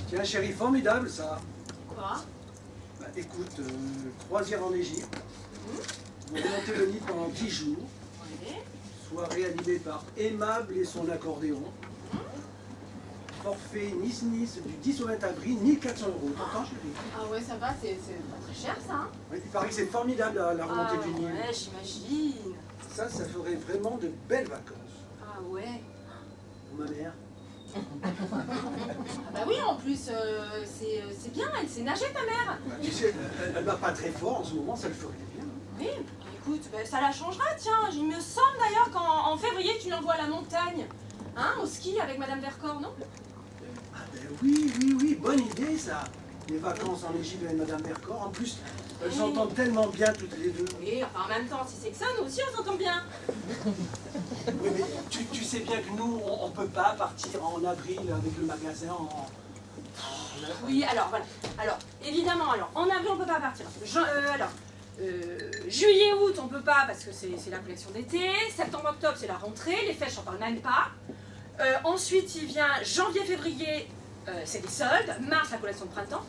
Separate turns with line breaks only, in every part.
Tiens, chérie, formidable ça.
Quoi?
Bah, écoute, croisière en Égypte. Vous remontez le Nil pendant 10 jours.
Oui.
Soirée animée par Aimable et son accordéon. Forfait Nice-Nice du 10 au 20 avril, 1400 €. T'entends, chérie?
Ah ouais, ça va, c'est pas très cher ça, hein?
Oui, il paraît que c'est formidable la remontée du Nil.
Ouais, j'imagine.
Ça ferait vraiment de belles vacances.
Ah ouais.
Pour ma mère.
Ah bah oui, en plus, c'est bien, elle sait nager ta mère.
Bah, tu sais, elle va pas très fort en ce moment, ça le ferait bien.
Oui, écoute, bah, ça la changera, tiens. Il me semble d'ailleurs qu'en février, tu l'envoies à la montagne. Hein, au ski avec Madame Vercors, non?
Ah ben oui, bonne idée ça. Les vacances en Égypte avec Madame Vercors. En plus, elles s'entendent tellement bien toutes les deux.
Oui, enfin en même temps, si c'est que ça, nous aussi on s'entend bien.
Oui, mais tu sais bien que nous, on peut pas partir en avril avec le magasin
Oui, alors voilà. Alors, évidemment, en avril on peut pas partir. Juillet, août on peut pas parce que c'est la collection d'été. Septembre, octobre c'est la rentrée. Les fêtes, j'en parle même pas. Ensuite, il vient janvier, février, c'est les soldes. Mars, la collection de printemps.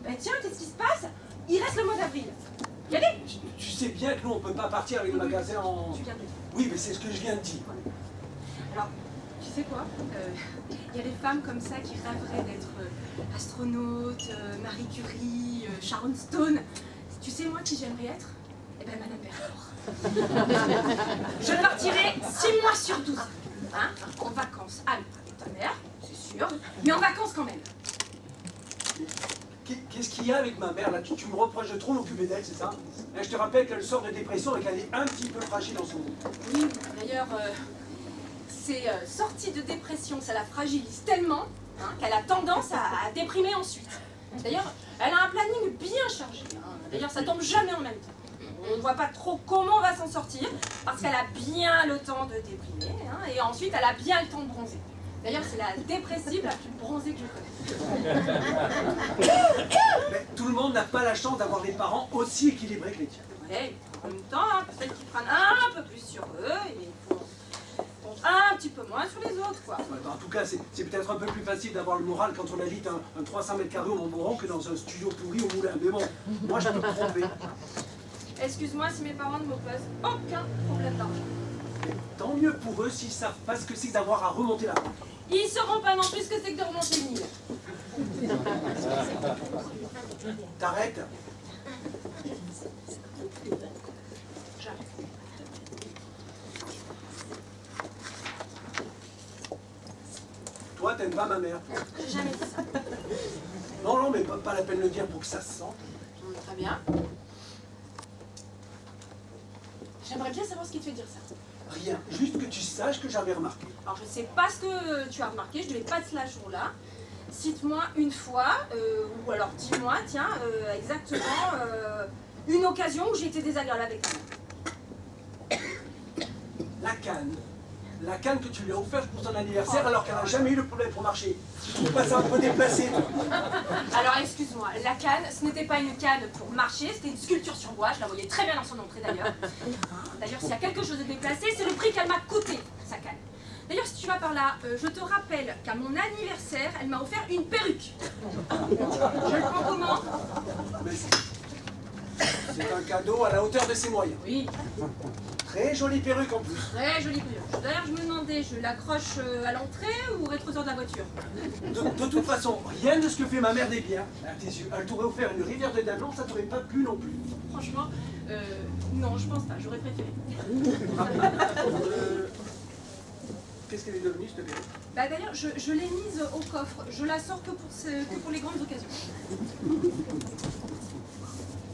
Ben tiens, qu'est-ce qui se passe? Il reste le mois d'avril. Y allez.
Tu sais bien que nous, on peut pas partir avec le magasin en...
Tu viens de le dire.
Oui, mais c'est ce que je viens de dire.
Alors, tu sais quoi? Il y a des femmes comme ça qui rêveraient d'être astronautes, Marie Curie, Sharon Stone. Tu sais moi qui j'aimerais être? Eh ben Madame Vercors. Je partirai 6 mois sur 12. Hein, en vacances avec ta mère, c'est sûr, mais en vacances quand même.
Qu'est-ce qu'il y a avec ma mère là? Tu me reproches de trop m'occuper d'elle, c'est ça? Là, je te rappelle qu'elle sort de dépression et qu'elle est un petit peu fragile en ce moment.
Oui, d'ailleurs, ces sorties de dépression, ça la fragilise tellement hein, qu'elle a tendance à déprimer ensuite. D'ailleurs, elle a un planning bien chargé. Hein. D'ailleurs, ça tombe jamais en même temps. On ne voit pas trop comment on va s'en sortir, parce qu'elle a bien le temps de déprimer, hein, et ensuite elle a bien le temps de bronzer. D'ailleurs, c'est la dépressive la plus bronzée que je connaisse.
Mais tout le monde n'a pas la chance d'avoir des parents aussi équilibrés que les tiens.
Ouais, en même temps, hein, peut-être qu'ils prennent un peu plus sur eux, et font un petit peu moins sur les autres, quoi.
Ouais, en tout cas, c'est peut-être un peu plus facile d'avoir le moral quand on habite un 300 mètres carrés au Montmoron que dans un studio pourri au Moulin. Mais bon, moi je peux me tromper.
Excuse-moi si mes parents ne me posent aucun problème d'argent.
Tant mieux pour eux s'ils savent pas ce que c'est que d'avoir à remonter la pente.
Ils sauront pas non plus ce que c'est que de remonter le Nil.
T'arrêtes?
J'arrête.
Toi, t'aimes pas ma mère?
J'ai jamais dit ça.
Non, mais pas la peine de le dire pour que ça se sente.
Très bien. J'aimerais bien savoir ce qui te fait dire ça.
Rien, juste que tu saches que j'avais remarqué.
Alors je sais pas ce que tu as remarqué, je devais pas être là ce jour-là. Cite-moi une fois, ou alors dis-moi, tiens, exactement une occasion où j'ai été désagréable avec ta mère.
La canne. La canne que tu lui as offerte pour ton anniversaire alors qu'elle n'a jamais eu le problème pour marcher. Tu trouves pas ça un peu déplacé, toi?
Alors excuse-moi, la canne, ce n'était pas une canne pour marcher, c'était une sculpture sur bois, je la voyais très bien dans son entrée d'ailleurs. D'ailleurs, s'il y a quelque chose de déplacé, c'est le prix qu'elle m'a coûté, sa canne. D'ailleurs, si tu vas par là, je te rappelle qu'à mon anniversaire, elle m'a offert une perruque. Je le prends comment?
Mais c'est un cadeau à la hauteur de ses moyens.
Oui.
Très jolie perruque en plus.
Très jolie perruque. D'ailleurs, je me demandais, je l'accroche à l'entrée ou au rétroviseur de la voiture?
De toute façon, rien de ce que fait ma mère n'est bien. À tes yeux, elle t'aurait offert une rivière de diamants, ça t'aurait pas plu non plus.
Franchement, non, je pense pas, j'aurais préféré.
Qu'est-ce qu'elle est devenue, cette perruque?
Bah d'ailleurs, je l'ai mise au coffre. Je la sors que pour les grandes occasions.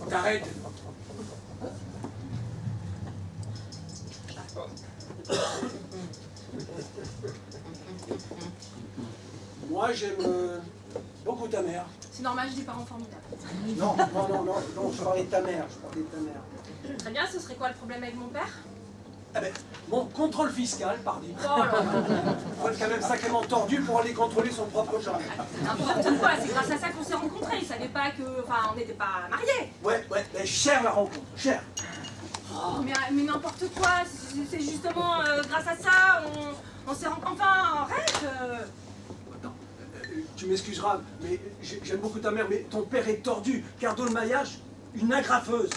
T'arrêtes. Moi, j'aime beaucoup ta mère.
C'est normal, j'ai des parents formidables.
Non, je parlais de ta mère,
Très bien, ce serait quoi le problème avec mon père?
Ah ben, mon contrôle fiscal, pardi.
Oh là là.
Faut être quand même sacrément tordu pour aller contrôler son propre genre.
N'importe quoi, c'est grâce à ça qu'on s'est rencontrés. Il savait pas que... Enfin, on n'était pas mariés.
Ouais, mais cher la rencontre, cher.
Oh, mais n'importe quoi, c'est justement grâce à ça, on s'est rencontrés... Enfin, arrête
tu m'excuseras, mais j'aime beaucoup ta mère, mais ton père est tordu. Cardo le maillage, une agrafeuse.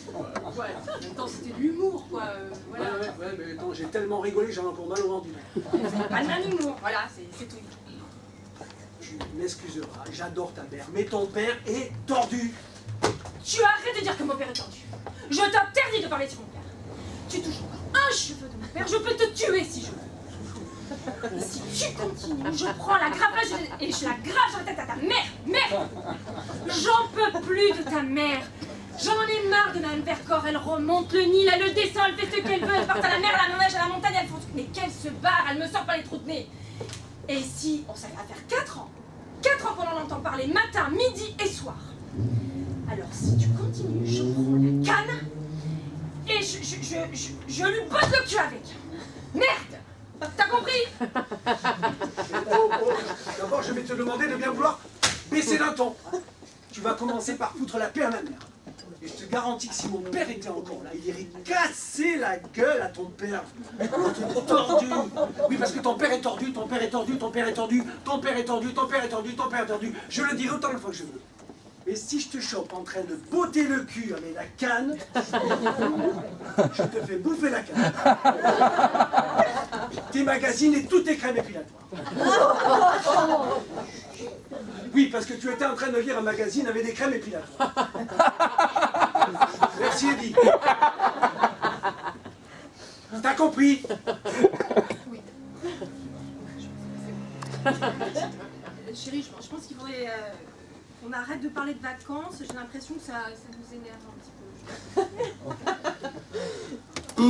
Ouais, en même temps, c'était de l'humour, quoi. Voilà.
Ouais, mais attends, j'ai tellement rigolé, j'en ai encore mal au ventre.
Vous n'avez pas le même humour, voilà, c'est tout.
Tu m'excuseras, j'adore ta mère, mais ton père est tordu.
Tu arrêtes de dire que mon père est tordu. Je t'interdis de parler de mon père. Tu touches encore un cheveu de mon père, je peux te tuer si je veux. Et si tu continues, je prends la gravage et je la grave sur la tête à ta mère. Merde! J'en peux plus de ta mère. J'en ai marre de Madame Vercors. Elle remonte le Nil, elle le descend, elle fait ce qu'elle veut, elle part à la mer, à la neige, à la montagne, elle fonce. Mais qu'elle se barre, elle me sort par les trous de nez. Et si on s'avait à faire 4 ans qu'on en entend parler matin, midi et soir. Alors si tu continues, je prends la canne et je lui botte le cul avec. Merde! T'as compris?
Oh, d'abord, je vais te demander de bien vouloir baisser d'un ton. Tu vas commencer par foutre la paix à ma mère. Et je te garantis que si mon père était encore là, il irait casser la gueule à ton père. Tordu. Oui, parce que ton père est tordu, ton père est tordu, ton père est tordu, ton père est tordu, ton père est tordu, ton père est tordu. Je le dirai autant de fois que je veux. Mais si je te chope en train de botter le cul avec la canne, je te fais bouffer la canne. Tes magazines et toutes tes crèmes épilatoires. Oui, parce que tu étais en train de lire un magazine avec des crèmes épilatoires. Merci, Eddie. T'as compris?
Oui. Chérie, je pense qu'il faudrait qu'on arrête de parler de vacances. J'ai l'impression que ça nous énerve un petit peu.